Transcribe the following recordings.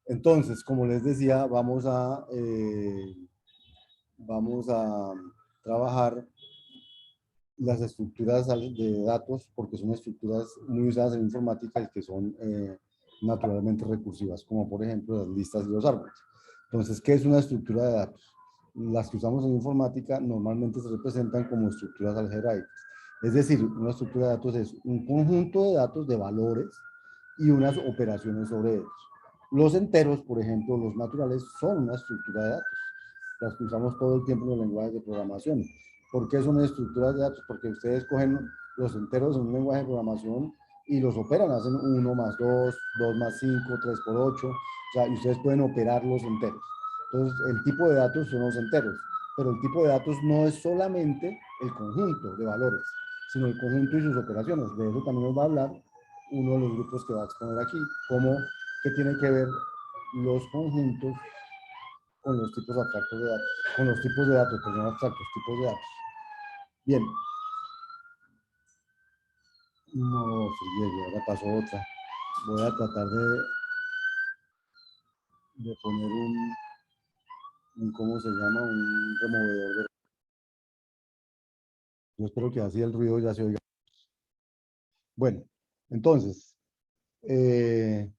Entonces, como les decía, vamos a trabajar las estructuras de datos, porque son estructuras muy usadas en informática y que son naturalmente recursivas, como por ejemplo las listas y los árboles. Entonces, ¿qué es una estructura de datos? Las que usamos en informática normalmente se representan como estructuras algebraicas. Es decir, una estructura de datos es un conjunto de datos de valores y unas operaciones sobre ellos. Los enteros, por ejemplo, los naturales, son una estructura de datos, las que usamos todo el tiempo en los lenguajes de programación. ¿Por qué son estructuras de datos? Porque ustedes cogen los enteros en un lenguaje de programación y los operan, hacen 1 más 2, 2 más 5, 3 por 8, o sea, y ustedes pueden operar los enteros. Entonces, el tipo de datos son los enteros, pero el tipo de datos no es solamente el conjunto de valores, sino el conjunto y sus operaciones. De eso también nos va a hablar uno de los grupos que va a exponer aquí, cómo, qué tiene que ver los conjuntos con los tipos abstractos de datos, con los tipos de datos, perdón, abstractos, tipos de datos. Bien. No, friegue, ahora pasó otra. Voy a tratar de poner ¿cómo se llama? Un removedor de... Yo espero que así el ruido ya se oiga. Bueno, entonces, eh,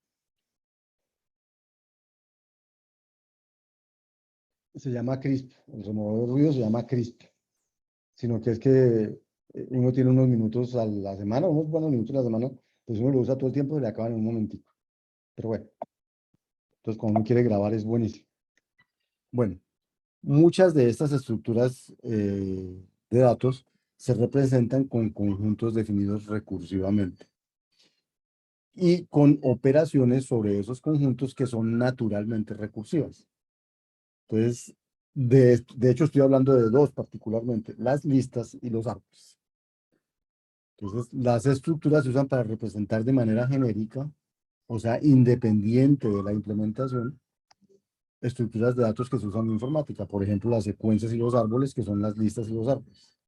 se llama CRISP. El removedor de ruido se llama CRISP. Sino que es que uno tiene unos minutos a la semana, unos buenos minutos a la semana, pues uno lo usa todo el tiempo y se le acaban en un momentico. Pero bueno, entonces cuando uno quiere grabar es buenísimo. Bueno, muchas de estas estructuras de datos se representan con conjuntos definidos recursivamente y con operaciones sobre esos conjuntos que son naturalmente recursivas. Entonces, de hecho, estoy hablando de dos particularmente, las listas y los árboles. Entonces, las estructuras se usan para representar de manera genérica, o sea, independiente de la implementación, estructuras de datos que se usan en informática, por ejemplo, las secuencias y los árboles, que son las listas y los árboles.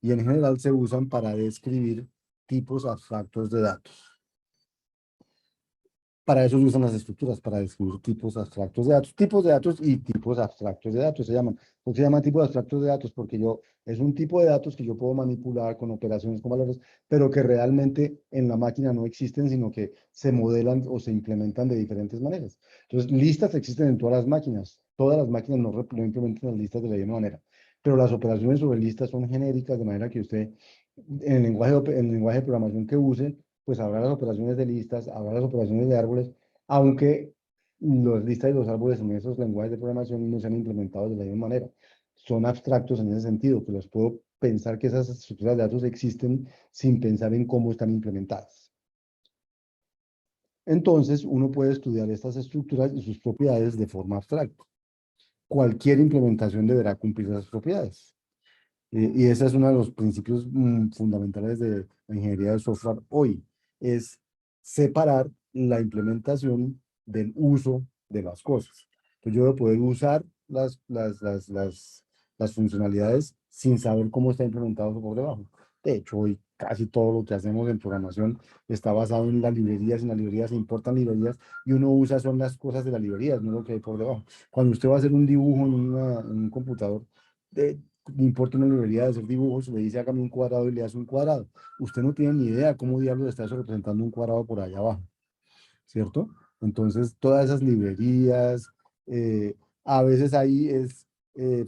Y en general se usan para describir tipos abstractos de datos. Para eso se usan las estructuras, para describir tipos abstractos de datos y tipos abstractos de datos se llaman. ¿Por qué se llaman tipos abstractos de datos? Porque es un tipo de datos que yo puedo manipular con operaciones, con valores, pero que realmente en la máquina no existen, sino que se modelan o se implementan de diferentes maneras. Entonces, listas existen en todas las máquinas no implementan las listas de la misma manera, pero las operaciones sobre listas son genéricas, de manera que usted, en el lenguaje de programación que use, pues habrá las operaciones de listas, habrá las operaciones de árboles, aunque las listas y los árboles en esos lenguajes de programación no se han implementado de la misma manera. Son abstractos en ese sentido, que los puedo pensar que esas estructuras de datos existen sin pensar en cómo están implementadas. Entonces, uno puede estudiar estas estructuras y sus propiedades de forma abstracta. Cualquier implementación deberá cumplir esas propiedades. Y ese es uno de los principios fundamentales de la ingeniería de software hoy, es separar la implementación del uso de las cosas. Entonces yo voy a poder usar las funcionalidades sin saber cómo está implementado eso por debajo. De hecho, hoy casi todo lo que hacemos en programación está basado en las librerías, en las librerías se importan librerías y uno usa son las cosas de las librerías, no lo que hay por debajo. Cuando usted va a hacer un dibujo en un computador, no importa una librería de hacer dibujos, le dice hágame un cuadrado y le hace un cuadrado. Usted no tiene ni idea cómo diablos está eso representando un cuadrado por allá abajo, ¿cierto? Entonces, todas esas librerías, a veces ahí es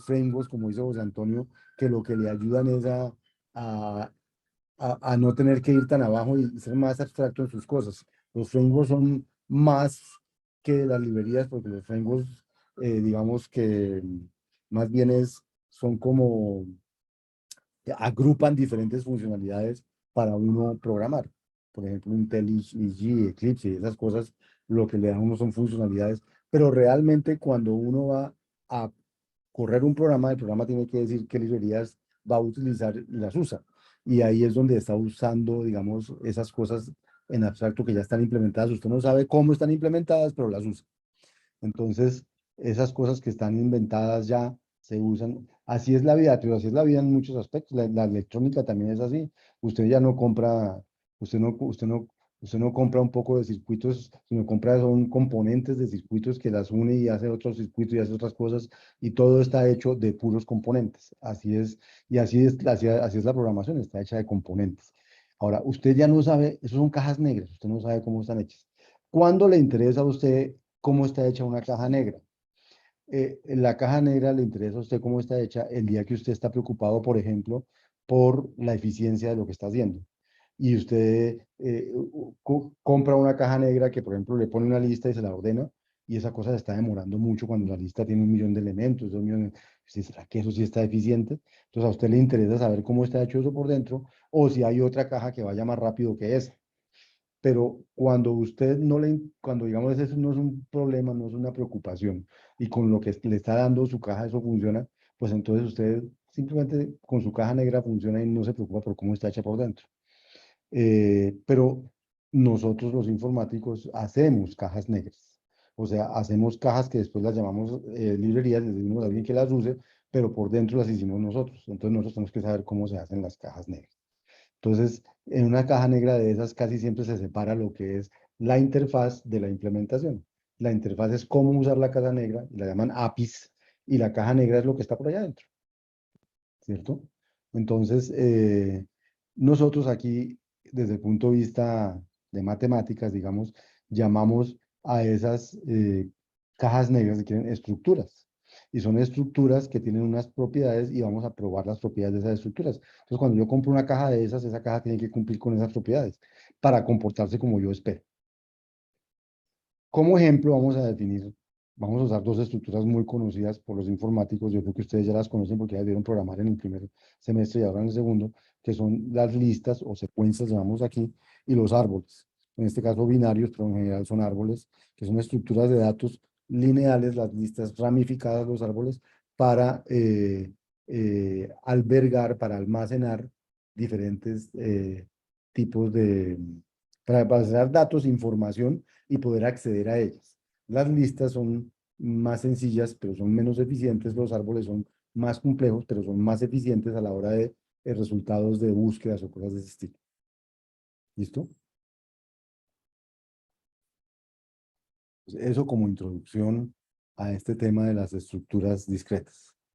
frameworks, como dice José Antonio, que lo que le ayudan es a, a no tener que ir tan abajo y ser más abstracto en sus cosas. Los frameworks son más que las librerías, porque los frameworks, digamos que más bien son como agrupan diferentes funcionalidades para uno programar. Por ejemplo, IntelliJ, Eclipse y esas cosas, lo que le dan a uno son funcionalidades, pero realmente cuando uno va a correr un programa, el programa tiene que decir qué librerías va a utilizar y las usa. Y ahí es donde está usando, digamos, esas cosas en abstracto que ya están implementadas. Usted no sabe cómo están implementadas, pero las usa. Entonces, esas cosas que están inventadas ya se usan. Así es la vida, pero así es la vida en muchos aspectos. La electrónica también es así. Usted ya no compra, usted no Usted no compra un poco de circuitos, sino compra son componentes de circuitos que las une y hace otros circuitos y hace otras cosas, y todo está hecho de puros componentes. Así es, y así es la programación, está hecha de componentes. Ahora, usted ya no sabe, eso son cajas negras, usted no sabe cómo están hechas. ¿Cuándo le interesa a usted cómo está hecha una caja negra? En la caja negra le interesa a usted cómo está hecha el día que usted está preocupado, por ejemplo, por la eficiencia de lo que está haciendo. Y usted compra una caja negra que, por ejemplo, le pone una lista y se la ordena, y esa cosa se está demorando mucho cuando la lista tiene 1 millón de elementos, 2 millones. ¿Será que eso sí está eficiente? Entonces a usted le interesa saber cómo está hecho eso por dentro, o si hay otra caja que vaya más rápido que esa. Pero cuando usted no le, cuando digamos eso no es un problema, no es una preocupación, y con lo que le está dando su caja eso funciona, pues entonces usted simplemente con su caja negra funciona y no se preocupa por cómo está hecha por dentro. Pero nosotros los informáticos hacemos cajas negras, o sea, hacemos cajas que después las llamamos librerías, les decimos a alguien que las use, pero por dentro las hicimos nosotros. Entonces nosotros tenemos que saber cómo se hacen las cajas negras. Entonces, en una caja negra de esas casi siempre se separa lo que es la interfaz de la implementación. La interfaz es cómo usar la caja negra, y la llaman APIs, y la caja negra es lo que está por allá adentro, ¿cierto? Entonces, nosotros aquí, desde el punto de vista de matemáticas, digamos, llamamos a esas cajas negras, si quieren, estructuras. Y son estructuras que tienen unas propiedades y vamos a probar las propiedades de esas estructuras. Entonces, cuando yo compro una caja de esas, esa caja tiene que cumplir con esas propiedades para comportarse como yo espero. Como ejemplo, vamos a usar dos estructuras muy conocidas por los informáticos. Yo creo que ustedes ya las conocen porque ya debieron programar en el primer semestre y ahora en el segundo, que son las listas o secuencias, llamamos aquí, y los árboles. En este caso binarios, pero en general son árboles, que son estructuras de datos lineales, las listas ramificadas, los árboles, para albergar, para almacenar diferentes tipos de, para almacenar datos, información y poder acceder a ellas. Las listas son más sencillas, pero son menos eficientes. Los árboles son más complejos, pero son más eficientes a la hora de resultados de búsquedas o cosas de ese estilo. ¿Listo? Pues eso como introducción a este tema de las estructuras discretas.